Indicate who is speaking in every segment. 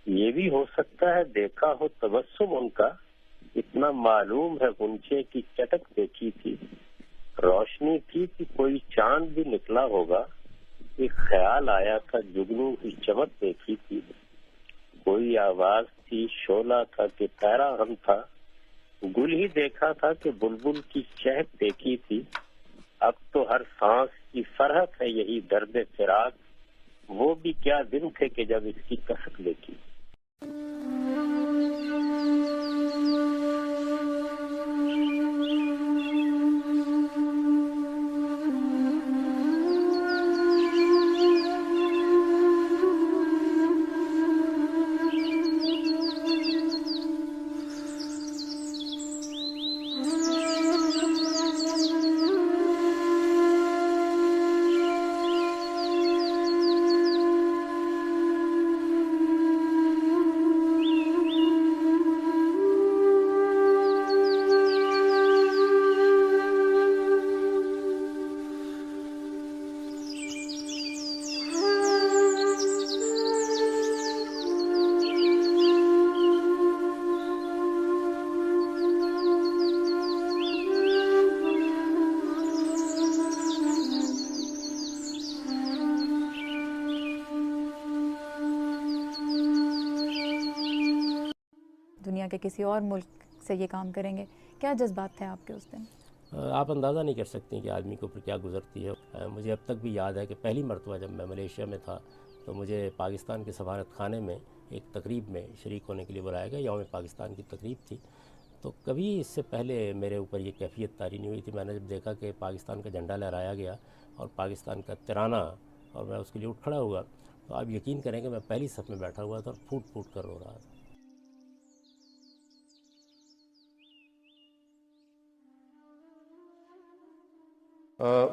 Speaker 1: یہ بھی ہو سکتا ہے دیکھا ہو تبسم ان کا، اتنا معلوم ہے غنچے کی چٹک دیکھی تھی، روشنی تھی کہ کوئی چاند بھی نکلا ہوگا، ایک خیال آیا تھا جگنو کی چمک دیکھی تھی، کوئی آواز تھی شعلہ تھا کہ پیرا ہم تھا، گل ہی دیکھا تھا کہ بلبل کی چہک دیکھی تھی، اب تو ہر سانس کی فرحت ہے یہی درد فراق، وہ بھی کیا دن تھے کہ جب اس کی کسک دیکھی۔
Speaker 2: دنیا کے کسی اور ملک سے یہ کام کریں گے، کیا جذبات تھے آپ کے اس دن؟
Speaker 3: آپ اندازہ نہیں کر سکتی کہ آدمی کے اوپر کیا گزرتی ہے۔ مجھے اب تک بھی یاد ہے کہ پہلی مرتبہ جب میں ملیشیا میں تھا تو مجھے پاکستان کے سفارت خانے میں ایک تقریب میں شریک ہونے کے لیے بلایا گیا، یوم پاکستان کی تقریب تھی۔ تو کبھی اس سے پہلے میرے اوپر یہ کیفیت طاری نہیں ہوئی تھی۔ میں نے جب دیکھا کہ پاکستان کا جھنڈا لہرایا گیا اور پاکستان کا ترانہ، اور میں اس کے لیے اٹھ کھڑا ہوا، تو آپ یقین کریں کہ میں پہلی صف میں بیٹھا ہوا تھا اور پھوٹ پھوٹ کر رو رہا تھا۔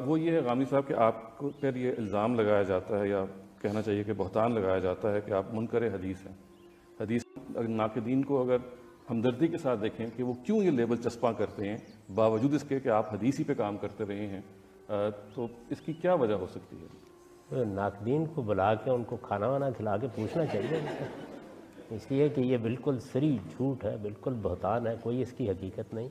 Speaker 4: وہ یہ ہے غامی صاحب کہ آپ پر یہ الزام لگایا جاتا ہے، یا کہنا چاہیے کہ بہتان لگایا جاتا ہے کہ آپ منکر حدیث ہیں۔ حدیث ناقدین کو اگر ہمدردی کے ساتھ دیکھیں کہ وہ کیوں یہ لیبل چسپاں کرتے ہیں باوجود اس کے کہ آپ حدیث ہی پہ کام کرتے رہے ہیں، تو اس کی کیا وجہ ہو سکتی ہے؟
Speaker 3: ناقدین کو بلا کے ان کو کھانا وانا کھلا کے پوچھنا چاہیے، اس لیے کہ یہ بالکل سری جھوٹ ہے، بالکل بہتان ہے، کوئی اس کی حقیقت نہیں۔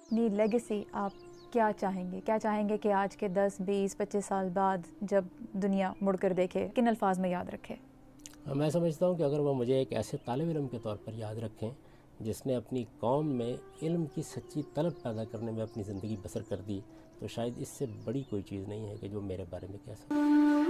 Speaker 2: اپنی لیگیسی آپ کیا چاہیں گے؟ کیا چاہیں گے کہ آج کے 10 20 25 سال بعد جب دنیا مڑ کر دیکھے کن الفاظ میں یاد رکھے؟
Speaker 3: میں سمجھتا ہوں کہ اگر وہ مجھے ایک ایسے طالب علم کے طور پر یاد رکھیں جس نے اپنی قوم میں علم کی سچی طلب پیدا کرنے میں اپنی زندگی بسر کر دی، تو شاید اس سے بڑی کوئی چیز نہیں ہے کہ جو میرے بارے میں کہہ سکتے۔